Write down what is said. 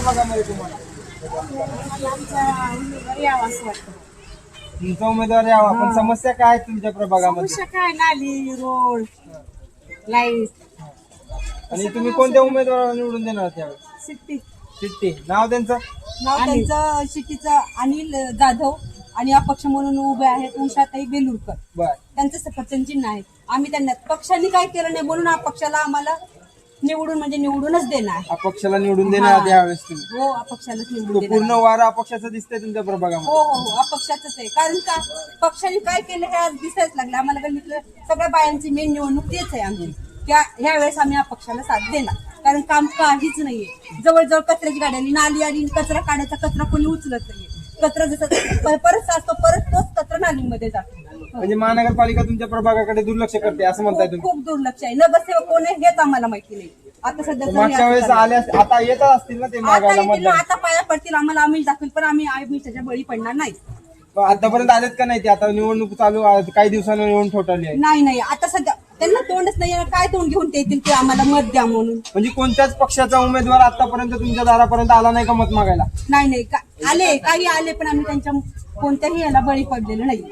प्रभागामध्ये तुम्हाला? तुमचा उमेदवार यावा, पण समस्या काय आहेत तुमच्या प्रभागामध्ये? समस्या काय, नाली, रोड, लाईट. आणि तुम्ही कोणत्या उमेदवाराला निवडून देणार त्यावेळेस? सिट्टी. चिठ्ठी, नाव त्यांचं? नाव त्यांचं शिट्टीचं अनिल जाधव आणि अपक्ष म्हणून उभे आहेत उषाताई बेलुरकर. बर. त्यांचं सफरचंद चिन्ह आहे. आम्ही त्यांना पक्षाने काय केलं नाही म्हणून अपक्षाला आम्हाला निवडूनच देणार. अपक्षाला निवडून देणार यावेळेस तुम्ही? हो, अपक्षालाच निवडून तो देणार. पूर्ण वारा अपक्षाचं दिसतंय तुमच्या प्रभागामध्ये? हो हो हो, अपक्षाच आहे. कारण का पक्षाने काय केलं हे आज दिसायच लागलं आम्हाला. गल्लीतलं सगळ्या बायांची मेन निवडणूक तेच आहे आमची. ह्या वेळेस आम्ही अपक्षाला साथ देणार. कारण काम काहीच नाहीये. जवळजवळ कचऱ्याची गाडी आली, नाली आली, कचरा काढायचा, कचरा कोणी उचलत नाहीये. कचरा जसं परत असतो परत तोच कचरा नालीमध्ये जातो. म्हणजे महानगरपालिका तुमच्या प्रभागाकडे दुर्लक्ष करते असं म्हणताय तुम्ही? खूप दुर्लक्ष आहे. नगरसेवक कोण आहे हेच आम्हाला माहिती नाही. आता सध्या मागच्या वेळेस आल्या, आता येत असतील ना ते मागायला मतदान? आता पाया पडतील आम्हाला, आम्ही दाखवेल, पण आम्ही त्याच्या बळी पडणार नाही. आतापर्यंत आलेत का नाही ते? आता निवडणूक चालू काही दिवसांनी येऊन ठोठावली आहे. नाही आता सध्या त्यांना तोंडच नाही. काय तोंड घेऊन ते येतील की आम्हाला मत द्या म्हणून? म्हणजे कोणत्याच पक्षाचा उमेदवार आतापर्यंत तुमच्या दारापर्यंत आला नाही का मत मागायला? नाही काही आले पण आम्ही त्यांच्या कोणत्याही याला बळी पडलेलं नाही.